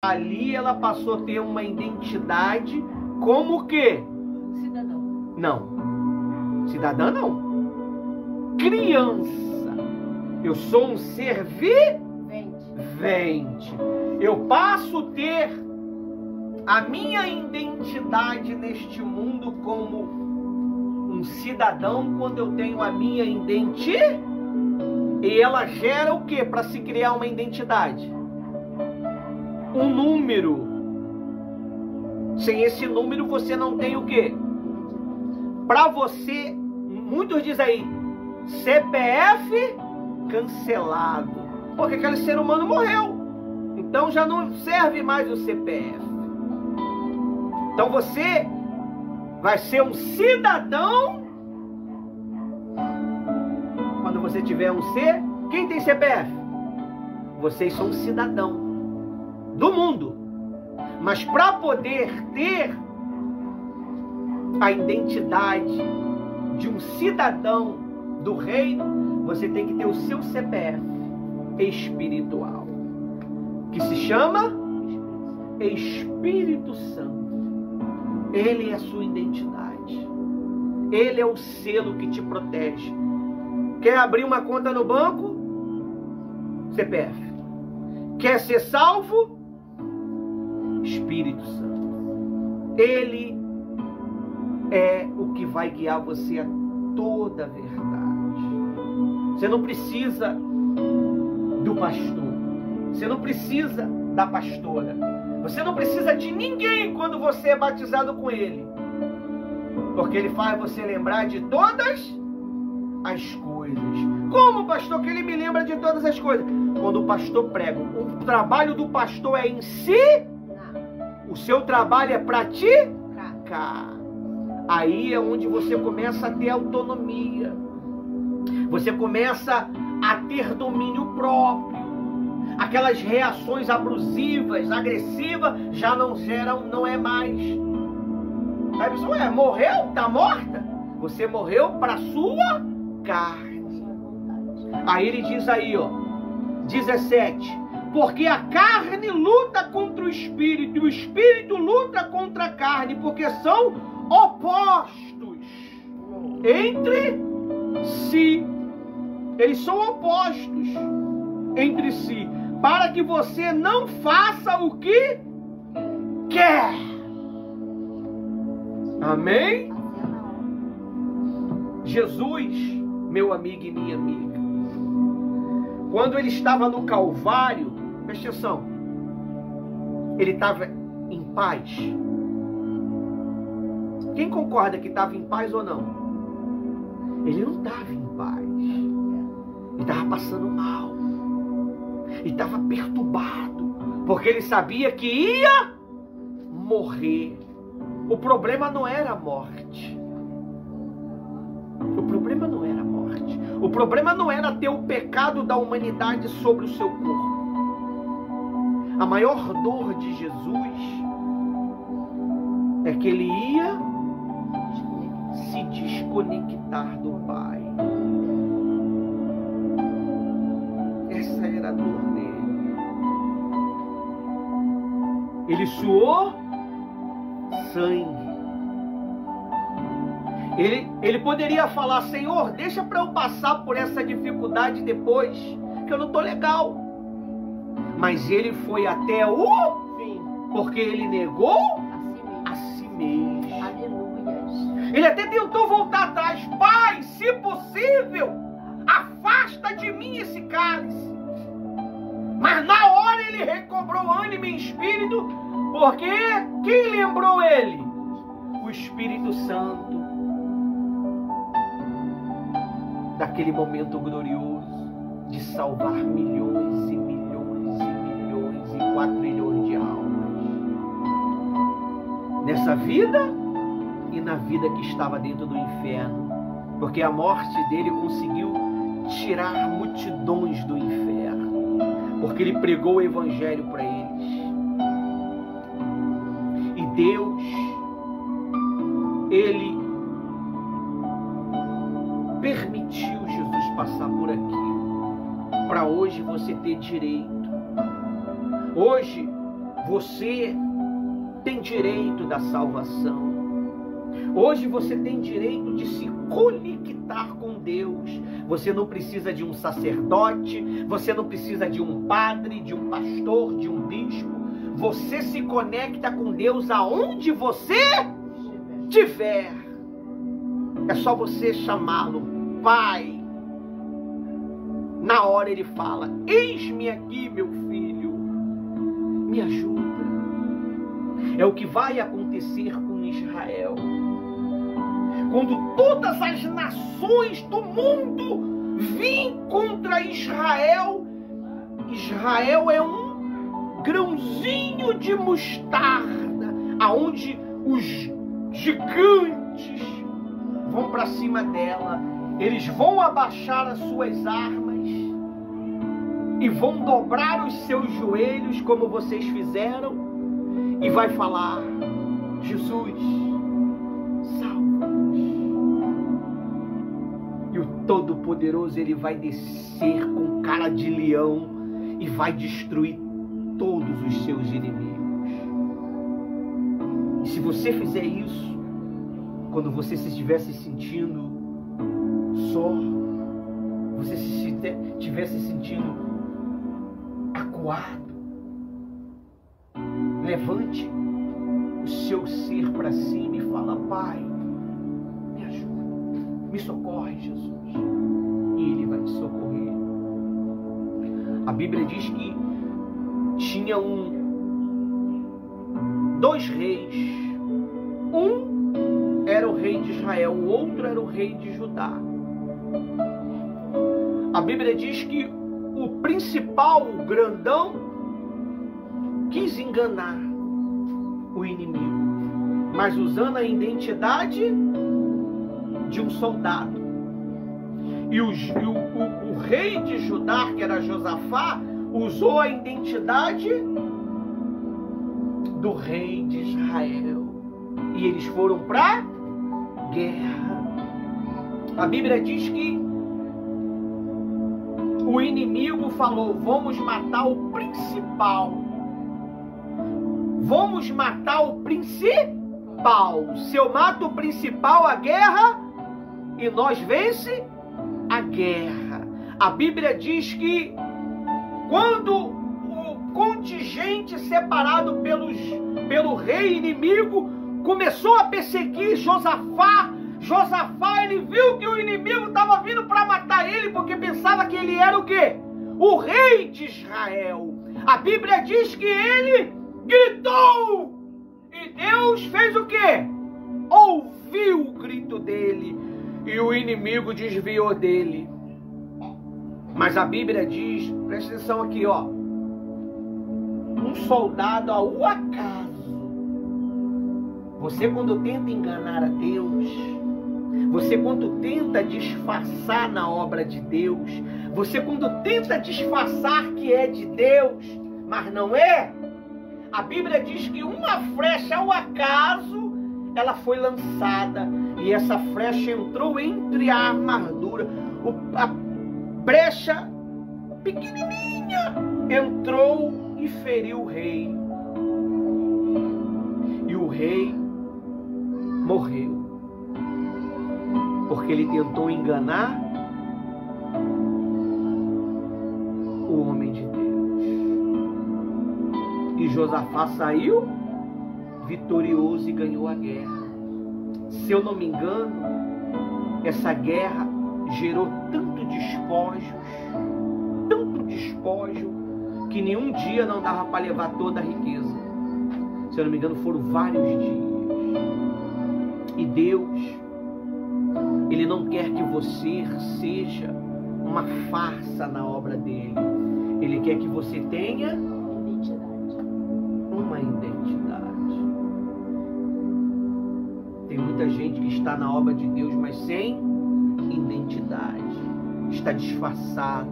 Ali ela passou a ter uma identidade como o quê? Cidadão. Não. Cidadã não. Criança. Eu sou um ser vivente. Eu passo a ter a minha identidade neste mundo como um cidadão quando eu tenho a minha identidade. E ela gera o que para se criar uma identidade? Um número. Sem esse número você não tem o quê? Para você, muitos dizem aí, CPF cancelado. Porque aquele ser humano morreu. Então já não serve mais o CPF. Então você vai ser um cidadão. Quando você tiver um C, quem tem CPF? Vocês são um cidadão do mundo. Mas para poder ter a identidade de um cidadão do reino, você tem que ter o seu CPF espiritual, que se chama Espírito Santo. Ele é a sua identidade. Ele é o selo que te protege. Quer abrir uma conta no banco? CPF. Quer ser salvo? Espírito Santo. Ele é o que vai guiar você a toda a verdade. Você não precisa do pastor. Você não precisa da pastora. Você não precisa de ninguém quando você é batizado com ele. Porque ele faz você lembrar de todas as coisas. Como, pastor, que ele me lembra de todas as coisas? Quando o pastor prega. O trabalho do pastor é em si. O seu trabalho é praticar. Aí é onde você começa a ter autonomia. Você começa a ter domínio próprio. Aquelas reações abusivas, agressivas, já não geram, não é mais. Aí a pessoa, morreu? Está morta? Você morreu para a sua carne. Aí ele diz aí, 17. Porque a carne luta contra o espírito e o espírito luta contra a carne, porque são opostos entre si. Eles são opostos entre si, para que você não faça o que quer. Amém? Jesus, meu amigo e minha amiga, quando ele estava no Calvário, preste atenção, ele estava em paz. Quem concorda que estava em paz ou não? Ele não estava em paz. Ele estava passando mal. Ele estava perturbado, porque ele sabia que ia morrer. O problema não era a morte. O problema não era a morte. O problema não era ter o pecado da humanidade sobre o seu corpo. A maior dor de Jesus é que ele ia se desconectar do Pai. Essa era a dor dele. Ele suou sangue. Ele poderia falar, Senhor, deixa para eu passar por essa dificuldade depois, que eu não estou legal. Mas ele foi até o fim, porque ele negou a si mesmo. Aleluia. Ele até tentou voltar atrás. Pai, se possível, afasta de mim esse cálice. Mas na hora ele recobrou ânimo e espírito, porque quem lembrou ele? O Espírito Santo. Daquele momento glorioso de salvar milhões e milhões e milhões e 4 trilhões de almas. Nessa vida e na vida que estava dentro do inferno. Porque a morte dele conseguiu tirar multidões do inferno. Porque ele pregou o evangelho para eles. E Deus, ele permitiu Jesus passar por aquilo, para hoje você ter direito. Hoje você tem direito da salvação. Hoje você tem direito de se conectar com Deus. Você não precisa de um sacerdote, você não precisa de um padre, de um pastor, de um bispo. Você se conecta com Deus aonde você estiver. É só você chamá-lo, Pai. Na hora ele fala: eis-me aqui, meu filho, me ajuda. É o que vai acontecer com Israel. Quando todas as nações do mundo vêm contra Israel, Israel é um grãozinho de mostarda, aonde os gigantes vão para cima dela. Eles vão abaixar as suas armas e vão dobrar os seus joelhos, como vocês fizeram, e vai falar: Jesus, salva-nos. E o Todo-Poderoso, ele vai descer com cara de leão e vai destruir todos os seus inimigos. E se você fizer isso, quando você se estiver se sentindo só, você se estiver se sentindo acuado, levante o seu ser para cima e fala: Pai, me ajuda, me socorre, Jesus. E Ele vai te socorrer. A Bíblia diz que tinha dois reis. Um era o rei de Israel, o outro era o rei de Judá. A Bíblia diz que o principal, o grandão, quis enganar o inimigo, mas usando a identidade de um soldado. E o rei de Judá, que era Josafá, usou a identidade do rei de Israel. E eles foram para guerra. A Bíblia diz que o inimigo falou: vamos matar o principal. Vamos matar o principal. Se eu mato o principal, a guerra, e nós vence a guerra. A Bíblia diz que quando o contingente separado pelo rei inimigo começou a perseguir Josafá, ele viu que o inimigo estava vindo para matar ele, porque pensava que ele era o quê? O rei de Israel. A Bíblia diz que ele gritou, e Deus fez o quê? Ouviu o grito dele, e o inimigo desviou dele. Mas a Bíblia diz, presta atenção aqui, ó, um soldado ao acaso. Você, quando tenta enganar a Deus, você, quando tenta disfarçar na obra de Deus, você, quando tenta disfarçar que é de Deus, mas não é, a Bíblia diz que uma flecha ao acaso, ela foi lançada, e essa flecha entrou entre a armadura, a brecha pequenininha entrou e feriu o rei. E o rei morreu, porque ele tentou enganar o homem de Deus. E Josafá saiu vitorioso e ganhou a guerra. Se eu não me engano, essa guerra gerou tanto despojo, que nenhum dia não dava para levar toda a riqueza. Se eu não me engano, foram vários dias. E Deus, Ele não quer que você seja uma farsa na obra dele. Ele quer que você tenha uma identidade. Tem muita gente que está na obra de Deus, mas sem identidade. Está disfarçado,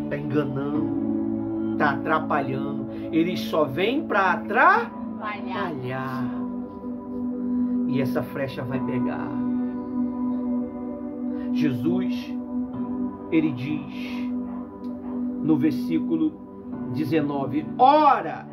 está enganando, está atrapalhando. Ele só vem para atrapalhar. E essa flecha vai pegar. Jesus, ele diz no versículo 19: ora,